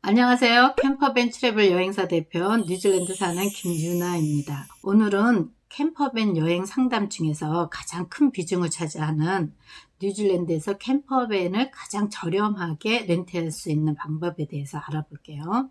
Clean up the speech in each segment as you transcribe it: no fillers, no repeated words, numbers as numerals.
안녕하세요. 캠퍼밴 트래블 여행사 대표 뉴질랜드 사는 김유나입니다. 오늘은 캠퍼밴 여행 상담 중에서 가장 큰 비중을 차지하는 뉴질랜드에서 캠퍼밴을 가장 저렴하게 렌트할 수 있는 방법에 대해서 알아볼게요.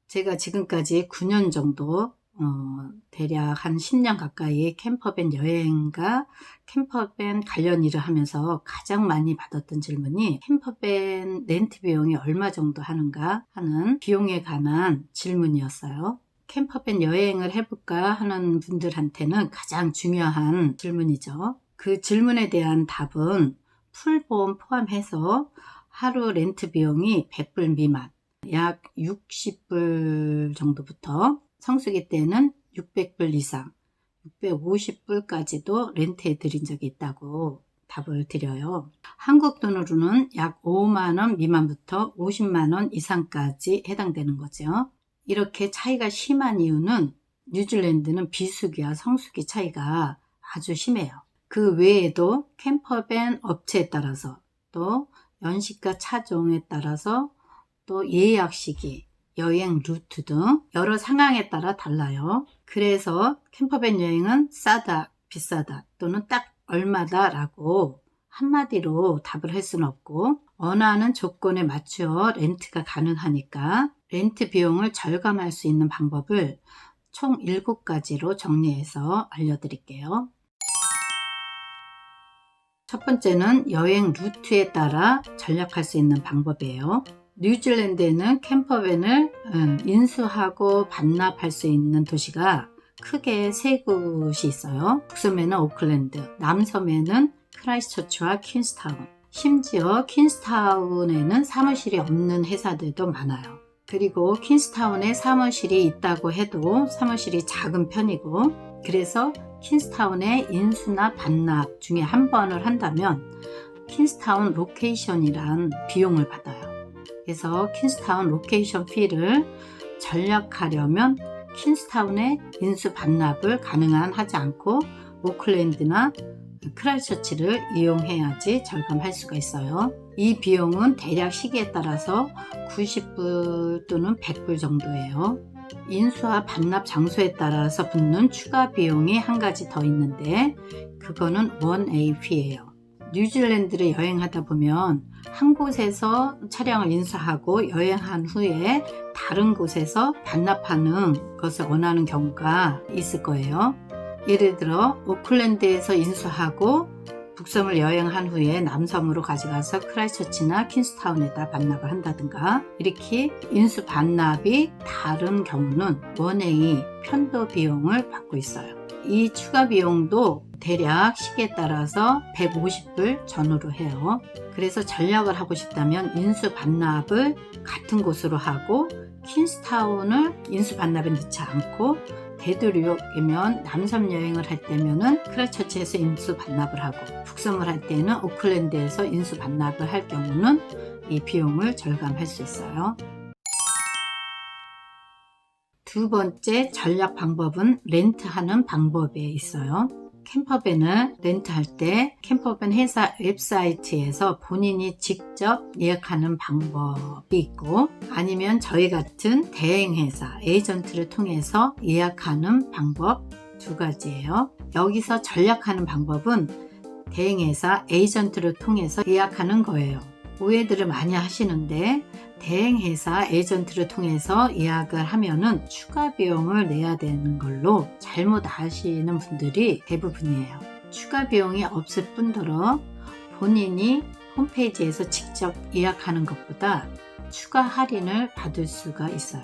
제가 지금까지 9년 정도 대략 한 10년 가까이 캠퍼밴 여행과 캠퍼밴 관련 일을 하면서 가장 많이 받았던 질문이 캠퍼밴 렌트 비용이 얼마 정도 하는가 하는 비용에 관한 질문이었어요. 캠퍼밴 여행을 해볼까 하는 분들한테는 가장 중요한 질문이죠. 그 질문에 대한 답은 풀보험 포함해서 하루 렌트 비용이 100불 미만, 약 60불 정도부터 성수기 때는 600불 이상, 650불까지도 렌트해 드린 적이 있다고 답을 드려요. 한국 돈으로는 약 5만원 미만부터 50만원 이상까지 해당되는 거죠. 이렇게 차이가 심한 이유는 뉴질랜드는 비수기와 성수기 차이가 아주 심해요. 그 외에도 캠퍼밴 업체에 따라서 또 연식과 차종에 따라서 또 예약 시기, 여행 루트 등 여러 상황에 따라 달라요. 그래서 캠퍼밴 여행은 싸다, 비싸다 또는 딱 얼마다 라고 한마디로 답을 할 수는 없고 원하는 조건에 맞추어 렌트가 가능하니까 렌트 비용을 절감할 수 있는 방법을 총 7가지로 정리해서 알려드릴게요. 첫 번째는 여행 루트에 따라 전략할 수 있는 방법이에요. 뉴질랜드에는 캠퍼밴을 인수하고 반납할 수 있는 도시가 크게 3곳이 있어요. 북섬에는 오클랜드, 남섬에는 크라이스처치와 퀸스타운, 심지어 퀸스타운에는 사무실이 없는 회사들도 많아요. 그리고 퀸스타운에 사무실이 있다고 해도 사무실이 작은 편이고, 그래서 퀸스타운의 인수나 반납 중에 한 번을 한다면 퀸스타운 로케이션이란 비용을 받아요. 그래서 퀸스타운 로케이션 피를 절약하려면 퀸스타운의 인수 반납을 하지 않고 오클랜드나 크라이스처치를 이용해야지 절감할 수가 있어요. 이 비용은 대략 시기에 따라서 90불 또는 100불 정도예요. 인수와 반납 장소에 따라서 붙는 추가 비용이 한 가지 더 있는데 그거는 1A 피예요. 뉴질랜드를 여행하다 보면 한 곳에서 차량을 인수하고 여행한 후에 다른 곳에서 반납하는 것을 원하는 경우가 있을 거예요. 예를 들어 오클랜드에서 인수하고 북섬을 여행한 후에 남섬으로 가져가서 크라이스처치나 퀸스타운에다 반납을 한다든가 이렇게 인수 반납이 다른 경우는 1A 편도 비용을 받고 있어요. 이 추가 비용도 대략 시기에 따라서 150불 전후로 해요. 그래서 전략을 하고 싶다면 인수 반납을 같은 곳으로 하고 퀸스타운을 인수 반납에 넣지 않고 되도록이면 남섬 여행을 할 때면은 크라이스처치에서 인수 반납을 하고 북섬을 할 때는 오클랜드에서 인수 반납을 할 경우는 이 비용을 절감할 수 있어요. 두 번째 전략 방법은 렌트하는 방법에 있어요. 캠퍼밴을 렌트할 때 캠퍼밴 회사 웹사이트에서 본인이 직접 예약하는 방법이 있고 아니면 저희 같은 대행회사 에이전트를 통해서 예약하는 방법 2가지예요. 여기서 전략하는 방법은 대행회사 에이전트를 통해서 예약하는 거예요. 오해들을 많이 하시는데 대행회사 에이전트를 통해서 예약을 하면은 추가 비용을 내야 되는 걸로 잘못 아시는 분들이 대부분이에요. 추가 비용이 없을 뿐더러 본인이 홈페이지에서 직접 예약하는 것보다 추가 할인을 받을 수가 있어요.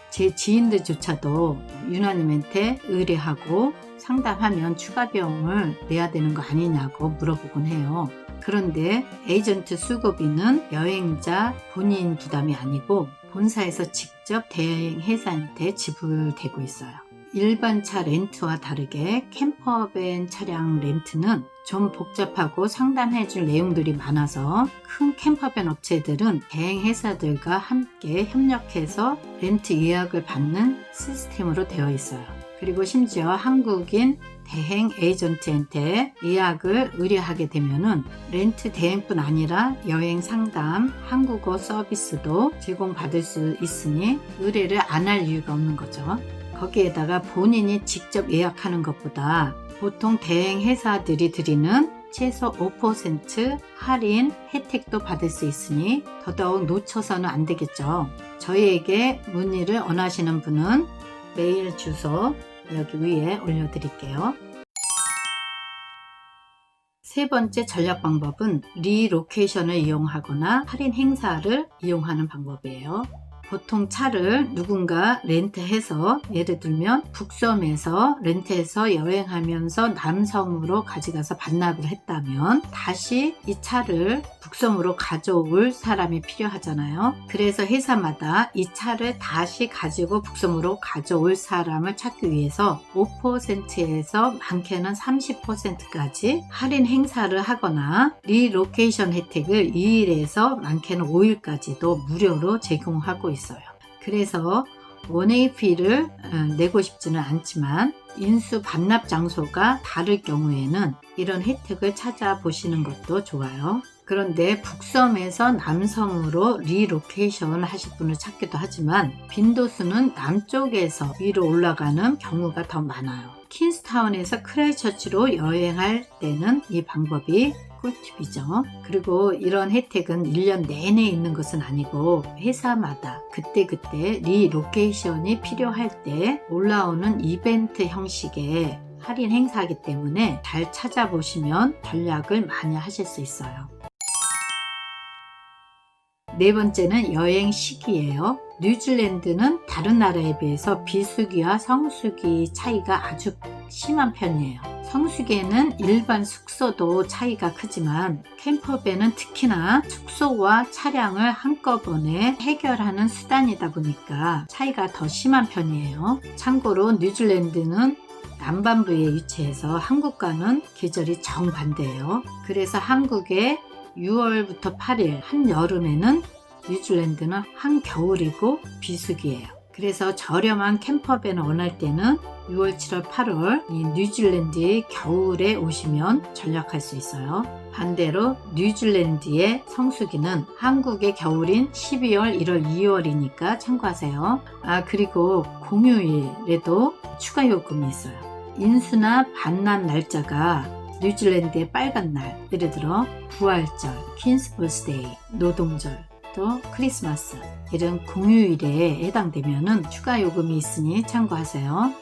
제 지인들조차도 유나님한테 의뢰하고 상담하면 추가 비용을 내야 되는 거 아니냐고 물어보곤 해요. 그런데 에이전트 수고비는 여행자 본인 부담이 아니고 본사에서 직접 대행회사한테 지불되고 있어요. 일반 차 렌트와 다르게 캠퍼밴 차량 렌트는 좀 복잡하고 상담해줄 내용들이 많아서 큰 캠퍼밴 업체들은 대행회사들과 함께 협력해서 렌트 예약을 받는 시스템으로 되어 있어요. 그리고 심지어 한국인 대행 에이전트한테 예약을 의뢰하게 되면은 렌트 대행뿐 아니라 여행 상담, 한국어 서비스도 제공받을 수 있으니 의뢰를 안 할 이유가 없는 거죠. 거기에다가 본인이 직접 예약하는 것보다 보통 대행 회사들이 드리는 최소 5% 할인 혜택도 받을 수 있으니 더더욱 놓쳐서는 안 되겠죠. 저희에게 문의를 원하시는 분은 메일 주소 여기 위에 올려드릴게요. 세 번째 전략 방법은 리로케이션을 이용하거나 할인 행사를 이용하는 방법이에요. 보통 차를 누군가 렌트해서 예를 들면 북섬에서 렌트해서 여행하면서 남섬으로 가져가서 반납을 했다면 다시 이 차를 북섬으로 가져올 사람이 필요하잖아요. 그래서 회사마다 이 차를 다시 가지고 북섬으로 가져올 사람을 찾기 위해서 5%에서 많게는 30%까지 할인 행사를 하거나 리로케이션 혜택을 2일에서 많게는 5일까지도 무료로 제공하고 있어요. 그래서 원웨이 피를 내고 싶지는 않지만 인수 반납 장소가 다를 경우에는 이런 혜택을 찾아보시는 것도 좋아요. 그런데 북섬에서 남섬으로 리로케이션 하실 분을 찾기도 하지만 빈도수는 남쪽에서 위로 올라가는 경우가 더 많아요. 퀸스타운에서 크라이처치로 여행할 때는 이 방법이 꿀팁이죠. 그리고 이런 혜택은 1년 내내 있는 것은 아니고 회사마다 그때그때 리로케이션이 필요할 때 올라오는 이벤트 형식의 할인 행사이기 때문에 잘 찾아보시면 전략을 많이 하실 수 있어요. 네 번째는 여행 시기예요. 뉴질랜드는 다른 나라에 비해서 비수기와 성수기 차이가 아주 심한 편이에요. 성수기에는 일반 숙소도 차이가 크지만 캠퍼밴은 특히나 숙소와 차량을 한꺼번에 해결하는 수단이다 보니까 차이가 더 심한 편이에요. 참고로 뉴질랜드는 남반부에 위치해서 한국과는 계절이 정반대예요. 그래서 한국의 6월부터 8일 한여름에는 뉴질랜드는 한겨울이고 비수기예요. 그래서 저렴한 캠퍼밴을 원할 때는 6월, 7월, 8월 이 뉴질랜드의 겨울에 오시면 전략할 수 있어요. 반대로 뉴질랜드의 성수기는 한국의 겨울인 12월, 1월, 2월이니까 참고하세요. 그리고 공휴일에도 추가 요금이 있어요. 인수나 반납 날짜가 뉴질랜드의 빨간 날, 예를 들어 부활절, 퀸스 버스데이, 노동절, 또 크리스마스 이런 공휴일에 해당되면 추가 요금이 있으니 참고하세요.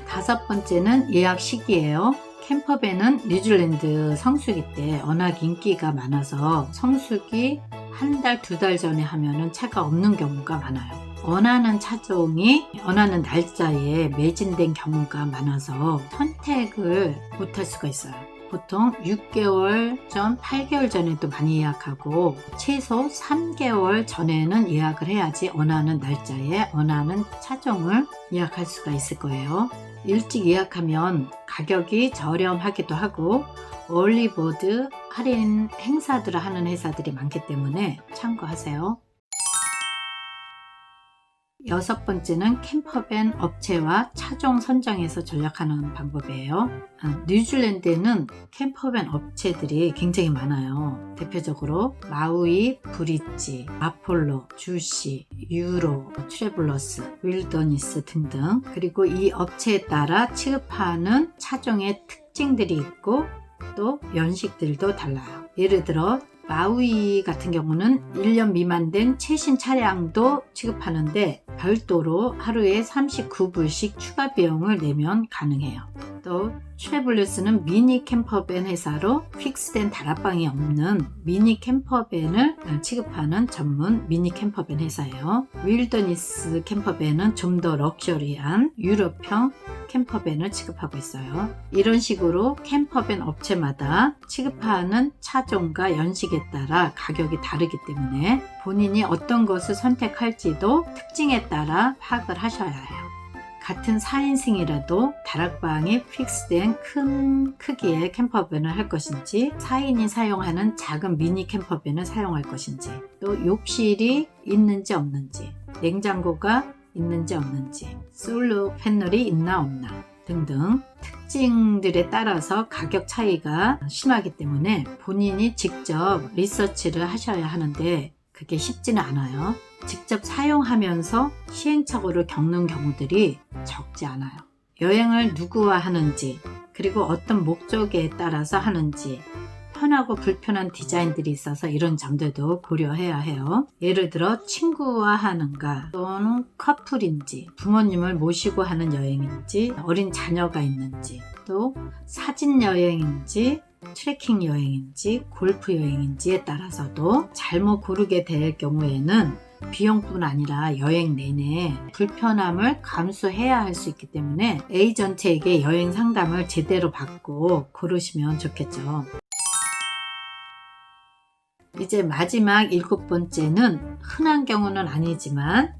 다섯 번째는 예약 시기예요. 캠퍼밴은 뉴질랜드 성수기 때 워낙 인기가 많아서 성수기 한 달, 두 달 전에 하면 차가 없는 경우가 많아요. 원하는 차종이 원하는 날짜에 매진된 경우가 많아서 선택을 못할 수가 있어요. 보통 6개월 전, 8개월 전에도 많이 예약하고 최소 3개월 전에는 예약을 해야지 원하는 날짜에 원하는 차종을 예약할 수가 있을 거예요. 일찍 예약하면 가격이 저렴하기도 하고 얼리버드 할인 행사들을 하는 회사들이 많기 때문에 참고하세요. 여섯 번째는 캠퍼밴 업체와 차종 선정에서 전략하는 방법이에요. 뉴질랜드에는 캠퍼밴 업체들이 굉장히 많아요. 대표적으로 마우이, 브릿지, 아폴로, 주시, 유로, 트래블러스, 윌더니스 등등. 그리고 이 업체에 따라 취급하는 차종의 특징들이 있고 또 연식들도 달라요. 예를 들어 마우이 같은 경우는 1년 미만 된 최신 차량도 취급하는데 별도로 하루에 39불씩 추가 비용을 내면 가능해요. 또 트래블러스는 미니 캠퍼밴 회사로 픽스된 다락방이 없는 미니 캠퍼밴을 취급하는 전문 미니 캠퍼밴 회사예요. 윌더니스 캠퍼밴은 좀 더 럭셔리한 유럽형 캠퍼밴을 취급하고 있어요. 이런 식으로 캠퍼밴 업체마다 취급하는 차종과 연식에 따라 가격이 다르기 때문에 본인이 어떤 것을 선택할지도 특징에 따라 파악을 하셔야 해요. 같은 4인승이라도 다락방에 픽스된 큰 크기의 캠퍼밴을 할 것인지 4인이 사용하는 작은 미니 캠퍼밴을 사용할 것인지 또 욕실이 있는지 없는지 냉장고가 있는지 없는지, 솔로 패널이 있나 없나 등등 특징들에 따라서 가격 차이가 심하기 때문에 본인이 직접 리서치를 하셔야 하는데 그게 쉽지는 않아요. 직접 사용하면서 시행착오를 겪는 경우들이 적지 않아요. 여행을 누구와 하는지, 그리고 어떤 목적에 따라서 하는지, 편하고 불편한 디자인들이 있어서 이런 점들도 고려해야 해요. 예를 들어 친구와 하는가, 또는 커플인지, 부모님을 모시고 하는 여행인지, 어린 자녀가 있는지, 또 사진 여행인지, 트레킹 여행인지, 골프 여행인지에 따라서도 잘못 고르게 될 경우에는 비용뿐 아니라 여행 내내 불편함을 감수해야 할 수 있기 때문에 에이전트에게 여행 상담을 제대로 받고 고르시면 좋겠죠. 이제 마지막 7번째는 흔한 경우는 아니지만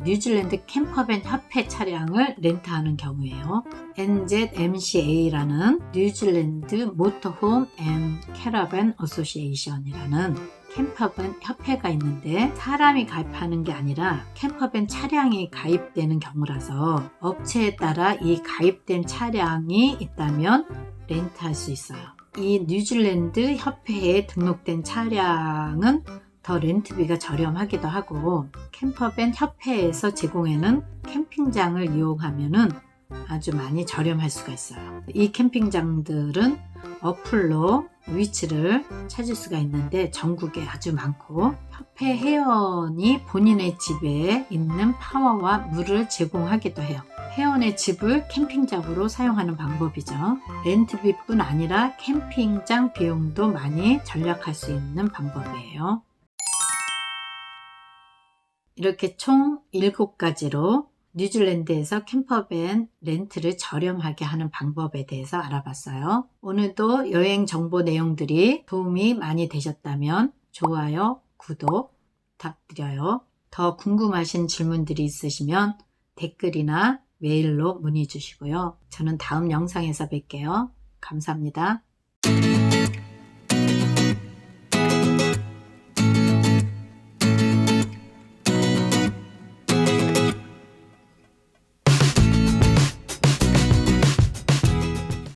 뉴질랜드 캠퍼밴 협회 차량을 렌트하는 경우예요. NZMCA라는 뉴질랜드 모터홈 앤 캐러밴 어소시에이션이라는 캠퍼밴 협회가 있는데 사람이 가입하는 게 아니라 캠퍼밴 차량이 가입되는 경우라서 업체에 따라 이 가입된 차량이 있다면 렌트할 수 있어요. 이 뉴질랜드 협회에 등록된 차량은 더 렌트비가 저렴하기도 하고 캠퍼밴 협회에서 제공하는 캠핑장을 이용하면 아주 많이 저렴할 수가 있어요. 이 캠핑장들은 어플로 위치를 찾을 수가 있는데 전국에 아주 많고 협회 회원이 본인의 집에 있는 파워와 물을 제공하기도 해요. 회원의 집을 캠핑장으로 사용하는 방법이죠. 렌트비뿐 아니라 캠핑장 비용도 많이 절약할 수 있는 방법이에요. 이렇게 총 7가지로 뉴질랜드에서 캠퍼밴 렌트를 저렴하게 하는 방법에 대해서 알아봤어요. 오늘도 여행 정보 내용들이 도움이 많이 되셨다면 좋아요, 구독 부탁드려요. 더 궁금하신 질문들이 있으시면 댓글이나 메일로 문의 주시고요. 저는 다음 영상에서 뵐게요. 감사합니다.